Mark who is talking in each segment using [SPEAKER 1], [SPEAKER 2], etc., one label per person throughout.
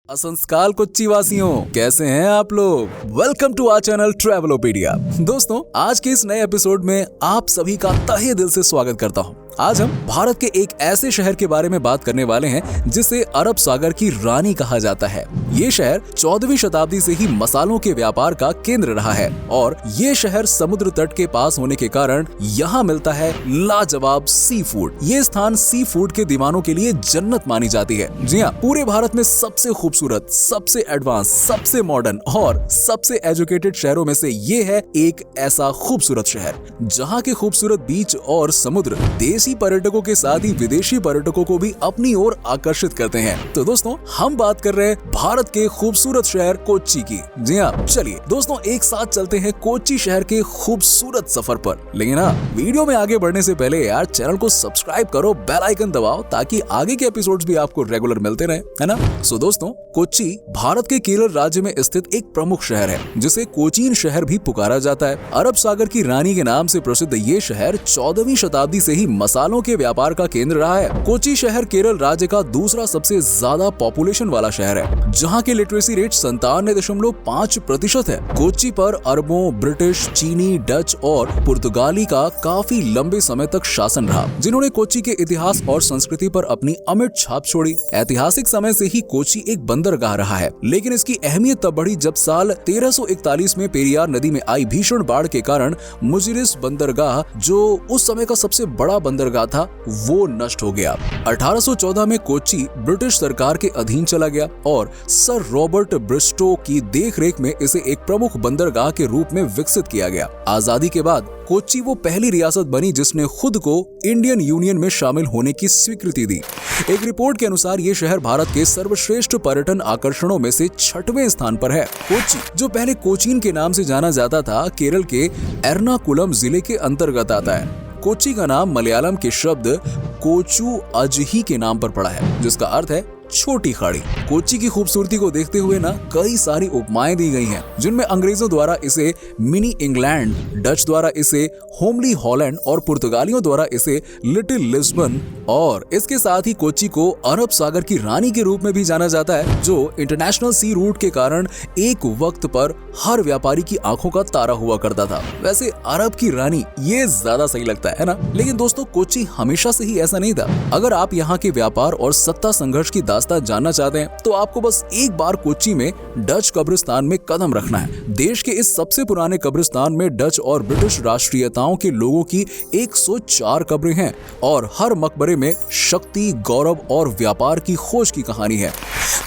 [SPEAKER 1] असंस्काल कोच्चि वासियों, कैसे हैं आप लोग। Welcome to our channel Travelopedia. दोस्तों, आज के इस नए एपिसोड में आप सभी का तहे दिल से स्वागत करता हूं। आज हम भारत के एक ऐसे शहर के बारे में बात करने वाले हैं जिसे अरब सागर की रानी कहा जाता है। ये शहर 14वीं शताब्दी से ही मसालों के व्यापार का केंद्र रहा है और ये शहर समुद्र तट के पास होने के कारण यहाँ मिलता है लाजवाब सी फूड। ये स्थान सी फूड के दीवानों के लिए जन्नत मानी जाती है। जी हाँ, पूरे भारत में सबसे खूबसूरत, सबसे एडवांस, सबसे मॉडर्न और सबसे एजुकेटेड शहरों में से ये है एक ऐसा खूबसूरत शहर जहाँ के खूबसूरत बीच और समुद्र देशी पर्यटकों के साथ ही विदेशी पर्यटकों को भी अपनी ओर आकर्षित करते हैं। तो दोस्तों, हम बात कर रहे हैं भारत के खूबसूरत शहर कोच्चि की। जी हाँ, चलिए दोस्तों एक साथ चलते हैं कोच्चि शहर के खूबसूरत सफर पर। लेकिन हाँ, वीडियो में आगे बढ़ने से पहले यार चैनल को सब्सक्राइब करो, बेल आइकन दबाओ ताकि आगे के एपिसोड्स भी आपको रेगुलर मिलते रहे, है ना। सो दोस्तों, कोच्चि भारत के केरल राज्य में स्थित एक प्रमुख शहर है जिसे कोचीन शहर भी पुकारा जाता है। अरब सागर की रानी के नाम से प्रसिद्ध ये शहर 14वीं शताब्दी से ही मसालों के व्यापार का केंद्र रहा है। कोच्चि शहर केरल राज्य का दूसरा सबसे ज्यादा पॉपुलेशन वाला शहर है, जहाँ की लिटरेसी रेट 97.5% है। कोच्चि पर अरबों, ब्रिटिश, चीनी, डच और पुर्तगाली का काफी लंबे समय तक शासन रहा, जिन्होंने कोच्चि के इतिहास और संस्कृति पर अपनी अमिट छाप छोड़ी। ऐतिहासिक समय से ही कोच्चि एक बंदरगाह रहा है, लेकिन इसकी अहमियत तब बढ़ी जब साल 1341 में पेरियार नदी में आई भीषण बाढ़ के कारण मुजिरिस बंदरगाह, जो उस समय का सबसे बड़ा बंदरगाह था, वो नष्ट हो गया। 1814 में कोच्चि ब्रिटिश सरकार के अधीन चला गया और सर रॉबर्ट ब्रिस्टो की देखरेख में इसे एक प्रमुख बंदरगाह के रूप में विकसित किया गया। आजादी के बाद कोच्चि वो पहली रियासत बनी जिसने खुद को इंडियन यूनियन में शामिल होने की स्वीकृति दी। एक रिपोर्ट के अनुसार ये शहर भारत के सर्वश्रेष्ठ पर्यटन आकर्षणों में से 6वें स्थान पर है। कोच्चि, जो पहले कोचीन के नाम से जाना जाता था, केरल के एर्नाकुलम जिले के अंतर्गत आता है। कोच्चि का नाम मलयालम के शब्द कोचु अजही के नाम पर पड़ा है, जिसका अर्थ है छोटी खाड़ी। कोच्चि की खूबसूरती को देखते हुए ना कई सारी उपमाएं दी गई हैं, जिनमें अंग्रेजों द्वारा इसे मिनी इंग्लैंड, डच द्वारा इसे होमली हॉलैंड और पुर्तगालियों द्वारा इसे लिटिल लिस्बन, और इसके साथ ही कोच्चि को अरब सागर की रानी के रूप में भी जाना जाता है, जो इंटरनेशनल सी रूट के कारण एक वक्त पर हर व्यापारी की आंखों का तारा हुआ करता था। वैसे अरब की रानी ये ज्यादा सही लगता है ना। लेकिन दोस्तों, कोच्चि हमेशा से ही ऐसा नहीं था। अगर आप यहाँ के व्यापार और सत्ता संघर्ष की दास्तान जानना चाहते हैं तो आपको बस एक बार कोच्चि में डच कब्रिस्तान में कदम रखना है। देश के इस सबसे पुराने कब्रिस्तान में डच और ब्रिटिश राष्ट्रीयताओं के लोगों की 104 कब्रें हैं और हर मकबरे में शक्ति, गौरव और व्यापार की खोज की कहानी है।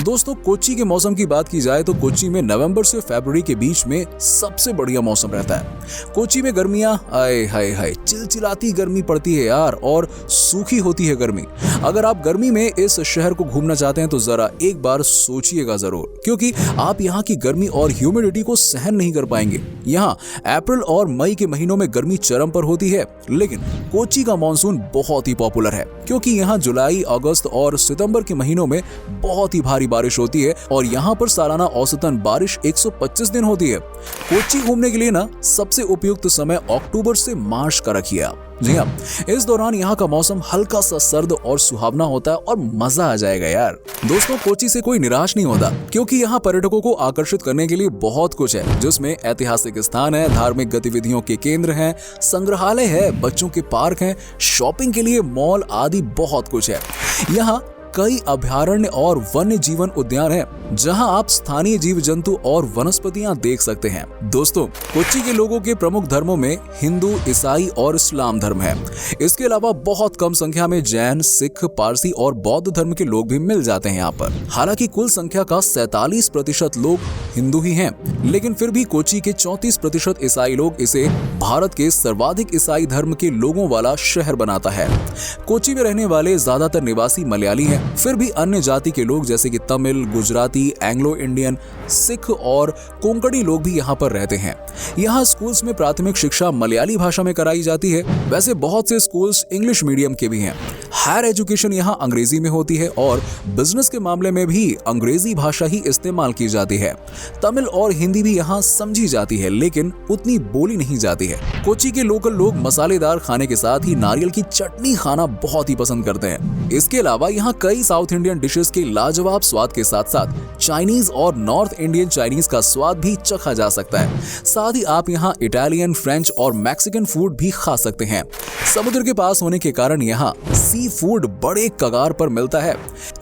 [SPEAKER 1] दोस्तों, कोच्चि के मौसम की बात की जाए तो कोच्चि में नवंबर से फरवरी के बीच में सबसे बढ़िया मौसम रहता है। कोच्चि में गर्मियां आए हाय हाय चिलचिलाती गर्मी पड़ती है यार, और सूखी होती है गर्मी। अगर आप गर्मी में इस शहर को घूमना चाहते हैं तो जरा एक बार सोचिएगा जरूर, क्योंकि आप यहाँ की गर्मी और ह्यूमिडिटी को सहन नहीं कर पाएंगे। यहाँ अप्रैल और मई के महीनों में गर्मी चरम पर होती है, लेकिन कोच्चि का मानसून बहुत ही पॉपुलर है, क्योंकि यहाँ जुलाई, अगस्त और सितंबर के महीनों में बहुत ही भारी बारिश होती है और यहाँ पर सालाना औसतन बारिश 125 दिन होती है। कोच्चि घूमने के लिए ना सबसे उपयुक्त समय अक्टूबर से मार्च का रखिए आप। जी हाँ, इस दौरान यहाँ का मौसम हल्का सा सर्द और सुहावना होता है और मजा आ जाएगा यार। दोस्तों, कोच्चि से कोई निराश नहीं होता, क्योंकि यहाँ पर्यटकों को आकर्षित करने के लिए बहुत कुछ है, जिसमें ऐतिहासिक स्थान है, धार्मिक गतिविधियों के केंद्र हैं, संग्रहालय है, बच्चों के पार्क हैं, शॉपिंग के लिए मॉल आदि बहुत कुछ है। यहाँ कई अभयारण्य और वन्य जीवन उद्यान हैं, जहां आप स्थानीय जीव जंतु और वनस्पतियां देख सकते हैं। दोस्तों, कोच्चि के लोगों के प्रमुख धर्मों में हिंदू, ईसाई और इस्लाम धर्म है। इसके अलावा बहुत कम संख्या में जैन, सिख, पारसी और बौद्ध धर्म के लोग भी मिल जाते हैं यहाँ पर। हालांकि कुल संख्या का 47% लोग हिंदू ही हैं, लेकिन फिर भी कोच्चि के 34% ईसाई लोग इसे भारत के सर्वाधिक ईसाई धर्म के लोगों वाला शहर बनाता है। कोच्चि में रहने वाले ज्यादातर निवासी मलयाली हैं, फिर भी अन्य जाति के लोग जैसे कि तमिल, गुजराती, एंग्लो इंडियन, सिख और कोंकणी लोग भी यहाँ पर रहते हैं। यहाँ स्कूल्स में प्राथमिक शिक्षा मलयाली भाषा में कराई जाती है। वैसे बहुत से स्कूल्स इंग्लिश मीडियम के भी हैं। हायर एजुकेशन यहाँ अंग्रेजी में होती है और बिजनेस के मामले में भी अंग्रेजी भाषा ही इस्तेमाल की जाती है। तमिल और हिंदी भी यहाँ समझी जाती है लेकिन उतनी बोली नहीं जाती है। कोच्चि के लोकल लोग मसालेदार खाने के साथ ही नारियल की चटनी खाना बहुत ही पसंद करते हैं। इसके अलावा यहाँ कई साउथ इंडियन डिशेस के लाजवाब स्वाद के साथ साथ चाइनीज और नॉर्थ इंडियन चाइनीज का स्वाद भी चखा जा सकता है। साथ ही आप यहाँ इटालियन, फ्रेंच और मैक्सिकन फूड भी खा सकते हैं। समुद्र के पास होने के कारण यहाँ सी फूड बड़े कगार पर मिलता है।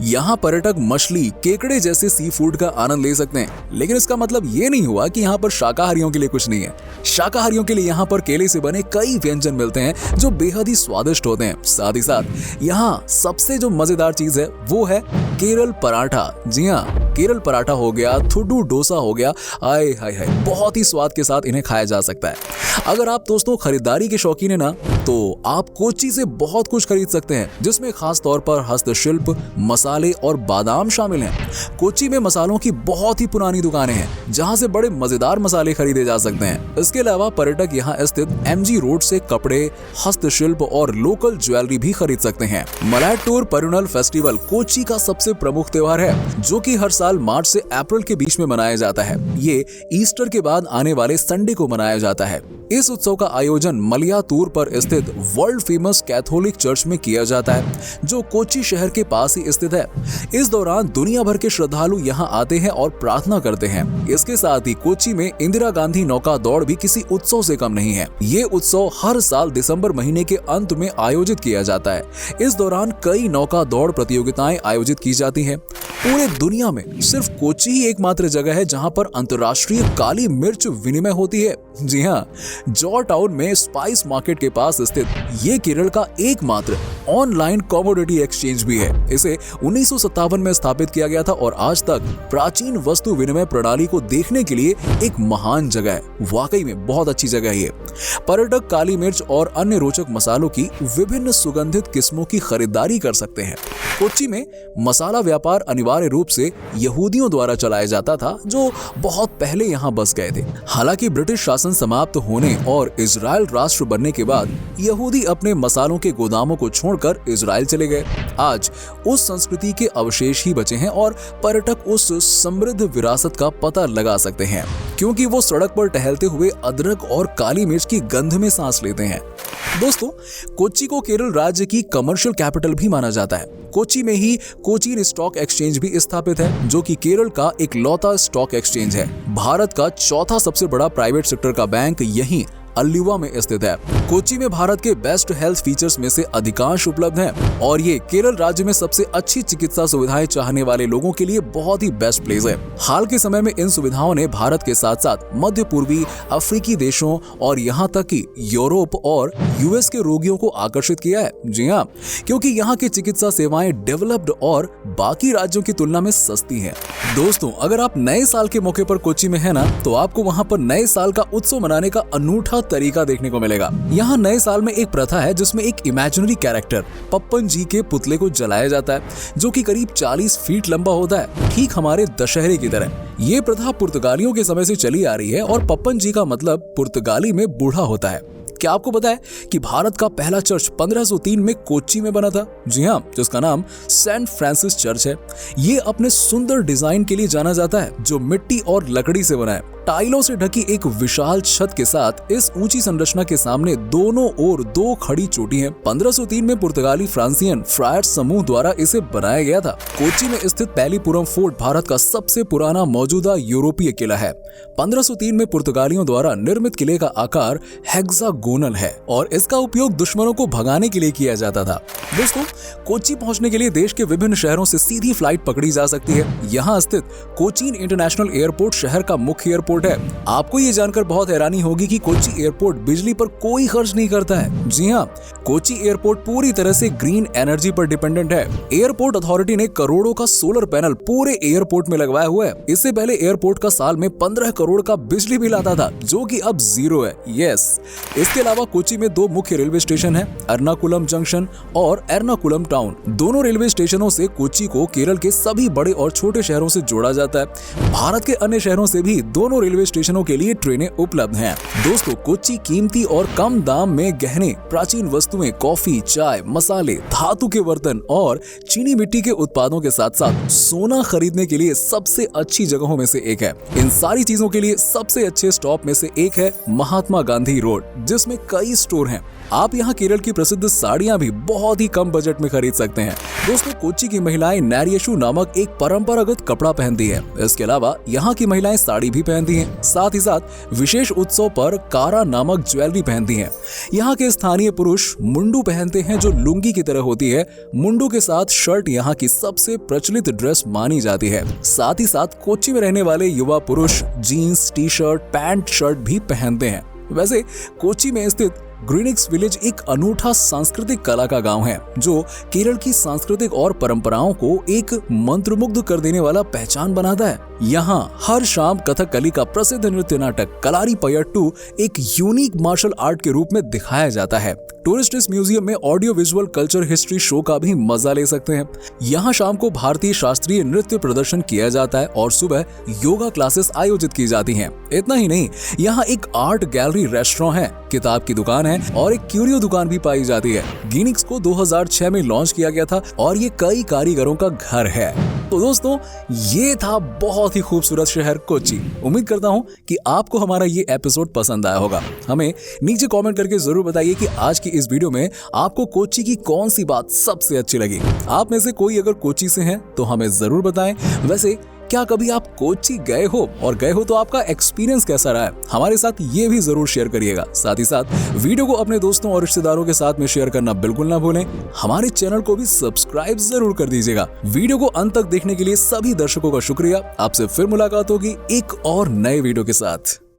[SPEAKER 1] यहाँ पर्यटक मछली, केकड़े जैसे सी फूड का आनंद ले सकते हैं, लेकिन इसका मतलब ये नहीं हुआ कि यहाँ पर शाकाहारियों के लिए कुछ नहीं है। शाकाहारियों के लिए यहाँ पर केले से बने कई व्यंजन मिलते हैं जो बेहद ही स्वादिष्ट होते हैं। साथ ही साथ यहाँ सबसे जो मजेदार चीज है वो है केरल पराठा। जी हाँ, केरल पराठा हो गया, थुडू डोसा हो गया, आए हाय हाय, बहुत ही स्वाद के साथ इन्हें खाया जा सकता है। अगर आप दोस्तों खरीदारी के शौकीन है ना, तो आप कोच्चि से बहुत कुछ खरीद सकते हैं, जिसमें खास तौर पर हस्तशिल्प, मसाले और बादाम शामिल हैं। कोच्चि में मसालों की बहुत ही पुरानी दुकानें हैं जहां से बड़े मजेदार मसाले खरीदे जा सकते हैं। इसके अलावा पर्यटक यहां स्थित MG रोड से कपड़े, हस्तशिल्प और लोकल ज्वेलरी भी खरीद सकते हैं। मलायट्टूर पेरुनल फेस्टिवल कोच्चि का सबसे प्रमुख त्योहार है, जो कि हर साल मार्च से अप्रैल के बीच में मनाया जाता है। ये ईस्टर के बाद आने वाले संडे को मनाया जाता है। इस उत्सव का आयोजन मलयातूर पर स्थित वर्ल्ड फेमस कैथोलिक चर्च में किया जाता है, जो कोच्चि शहर के पास ही स्थित है। इस दौरान दुनिया भर के श्रद्धालु यहां आते हैं और प्रार्थना करते हैं। इसके साथ ही कोच्चि में इंदिरा गांधी नौका दौड़ भी किसी उत्सव से कम नहीं है। ये उत्सव हर साल दिसंबर महीने के अंत में आयोजित किया जाता है। इस दौरान कई नौका दौड़ प्रतियोगिताएं आयोजित की जाती हैं। पूरे दुनिया में सिर्फ कोच्चि ही एकमात्र जगह है जहां पर अंतर्राष्ट्रीय काली मिर्च विनिमय होती है। जी हाँ, जॉर्ज टाउन में स्पाइस मार्केट के पास स्थित ये केरल का एकमात्र ऑनलाइन कमोडिटी एक्सचेंज भी है। इसे 1957 में स्थापित किया गया था और आज तक प्राचीन वस्तु विनिमय प्रणाली को देखने के लिए एक महान जगह है। वाकई में बहुत अच्छी जगह है ये। पर्यटक काली मिर्च और अन्य रोचक मसालों की विभिन्न सुगंधित किस्मों की खरीदारी कर सकते हैं। कोच्चि में मसाला व्यापार अनिवार्य रूप से यहूदियों द्वारा चलाया जाता था, जो बहुत पहले यहाँ बस गए थे। हालांकि ब्रिटिश शासन समाप्त होने और इजराइल राष्ट्र बनने के बाद यहूदी अपने मसालों के गोदामों को छोड़कर इजराइल चले गए। आज उस संस्कृति के अवशेष ही बचे हैं और पर्यटक उस समृद्ध विरासत का पता लगा सकते हैं, क्योंकि वो सड़क पर टहलते हुए अदरक और काली मिर्च की गंध में सांस लेते हैं। दोस्तों, कोच्चि को केरल राज्य की कमर्शियल कैपिटल भी माना जाता है। कोच्चि में ही कोचीन स्टॉक एक्सचेंज भी स्थापित है, जो कि केरल का इकलौता स्टॉक एक्सचेंज है। भारत का चौथा सबसे बड़ा प्राइवेट सेक्टर का बैंक यहीं अल्युवा में स्थित है। कोच्चि में भारत के बेस्ट हेल्थ फीचर्स में से अधिकांश उपलब्ध हैं और ये केरल राज्य में सबसे अच्छी चिकित्सा सुविधाएं चाहने वाले लोगों के लिए बहुत ही बेस्ट प्लेस है। हाल के समय में इन सुविधाओं ने भारत के साथ साथ मध्य पूर्वी, अफ्रीकी देशों और यहाँ तक कि यूरोप और US के रोगियों को आकर्षित किया है। जी हाँ, क्योंकि यहाँ की चिकित्सा सेवाएं डेवलप्ड और बाकी राज्यों की तुलना में सस्ती हैं। दोस्तों, अगर आप नए साल के मौके पर कोच्चि में है ना, तो आपको वहाँ पर नए साल का उत्सव मनाने का अनूठा तरीका देखने को मिलेगा। यहाँ नए साल में एक प्रथा है जिसमें एक इमेजिनरी कैरेक्टर पप्पन जी के पुतले को जलाया जाता है, जो कि करीब 40 फीट लंबा होता है, ठीक हमारे दशहरे की तरह। ये प्रथा पुर्तगालियों के समय से चली आ रही है और पप्पन जी का मतलब पुर्तगाली में बूढ़ा होता है। क्या आपको पता है कि भारत का पहला चर्च 1503 में कोच्चि में बना था? जी हाँ, जिसका नाम सेंट फ्रांसिस चर्च है। ये अपने सुंदर डिजाइन के लिए जाना जाता है, जो मिट्टी और लकड़ी से बना है। टाइलों से ढकी एक विशाल छत के साथ इस ऊंची संरचना के सामने दोनों ओर 2 खड़ी चोटी हैं। 1503 में पुर्तगाली फ्रांसियन फ्रायर्स समूह द्वारा इसे बनाया गया था। कोच्चि में स्थित पैलीपुरम फोर्ट भारत का सबसे पुराना मौजूदा यूरोपीय किला है। 1503 में पुर्तगालियों द्वारा निर्मित किले का आकार हेक्सागोनल है और इसका उपयोग दुश्मनों को भगाने के लिए किया जाता था। दोस्तों, कोच्चि पहुंचने के लिए देश के विभिन्न शहरों से सीधी फ्लाइट पकड़ी जा सकती है। यहाँ स्थित कोचीन इंटरनेशनल एयरपोर्ट शहर का मुख्य एयरपोर्ट है। आपको ये जानकर बहुत हैरानी होगी कि कोच्चि एयरपोर्ट बिजली पर कोई खर्च नहीं करता है। जी हाँ, कोच्चि एयरपोर्ट पूरी तरह से ग्रीन एनर्जी पर डिपेंडेंट है। एयरपोर्ट अथॉरिटी ने करोड़ों का सोलर पैनल पूरे एयरपोर्ट में लगवाया हुआ है। इससे पहले एयरपोर्ट का साल में 15 करोड़ का बिजली बिल आता था, जो कि अब 0 है। यस, इसके इसके अलावा कोच्चि में 2 मुख्य रेलवे स्टेशन हैं, एर्नाकुलम जंक्शन और एर्नाकुलम टाउन। दोनों रेलवे स्टेशनों से कोच्चि को केरल के सभी बड़े और छोटे शहरों से जोड़ा जाता है। भारत के अन्य शहरों से भी दोनों रेलवे स्टेशनों के लिए ट्रेनें उपलब्ध हैं। दोस्तों, कोच्चि कीमती और कम दाम में गहने, प्राचीन वस्तुएं, कॉफी, चाय, मसाले, धातु के बर्तन और चीनी मिट्टी के उत्पादों के साथ साथ सोना खरीदने के लिए सबसे अच्छी जगहों में से एक है। इन सारी चीजों के लिए सबसे अच्छे स्टॉप में से एक है महात्मा गांधी रोड, जिसमें कई स्टोर हैं। आप यहाँ केरल की प्रसिद्ध साड़ियां भी बहुत ही कम बजट में खरीद सकते हैं। दोस्तों, कोच्चि की महिलाएं नैरियशु नामक एक परंपरागत कपड़ा पहनती है। इसके अलावा यहाँ की महिलाएं साड़ी भी पहनती हैं। साथ ही साथ विशेष उत्सव पर कारा नामक ज्वेलरी पहनती हैं। यहाँ के स्थानीय पुरुष मुंडू पहनते हैं, जो लुंगी की तरह होती है। मुंडू के साथ शर्ट यहाँ की सबसे प्रचलित ड्रेस मानी जाती है। साथ ही साथ कोच्चि में रहने वाले युवा पुरुष jeans, T shirt, pant shirt भी पहनते हैं। वैसे कोच्चि में स्थित ग्रीनिक्स विलेज एक अनूठा सांस्कृतिक कला का गांव है, जो केरल की सांस्कृतिक और परंपराओं को एक मंत्रमुग्ध कर देने वाला पहचान बनाता है। यहाँ हर शाम कथकली का प्रसिद्ध नृत्य नाटक कलारीपयट्टू एक यूनिक मार्शल आर्ट के रूप में दिखाया जाता है। टूरिस्ट इस म्यूजियम में audio visual culture history show का भी मजा ले सकते हैं। यहाँ शाम को भारतीय शास्त्रीय नृत्य प्रदर्शन किया जाता है और सुबह योगा क्लासेस आयोजित की जाती हैं। इतना ही नहीं, यहाँ एक आर्ट गैलरी, रेस्टोरेंट है, किताब की दुकान है और एक क्यूरियो दुकान भी पाई जाती है। गिनिक्स को 2006 में लॉन्च किया गया था और ये कई कारीगरों का घर है। तो दोस्तों, ये था बहुत ही खूबसूरत शहर कोच्चि। उम्मीद करता हूँ कि आपको हमारा ये एपिसोड पसंद आया होगा। हमें नीचे कमेंट करके जरूर बताइए कि आज की इस वीडियो में आपको कोच्चि की कौन सी बात सबसे अच्छी लगी। आप में से कोई अगर कोच्चि से हैं तो हमें जरूर बताएं। वैसे क्या कभी आप कोच्चि गए हो, और गए हो तो आपका एक्सपीरियंस कैसा रहा है, हमारे साथ ये भी जरूर शेयर करिएगा। साथ ही साथ वीडियो को अपने दोस्तों और रिश्तेदारों के साथ में शेयर करना बिल्कुल ना भूलें। हमारे चैनल को भी सब्सक्राइब जरूर कर दीजिएगा। वीडियो को अंत तक देखने के लिए सभी दर्शकों का शुक्रिया। आपसे फिर मुलाकात होगी एक और नए वीडियो के साथ।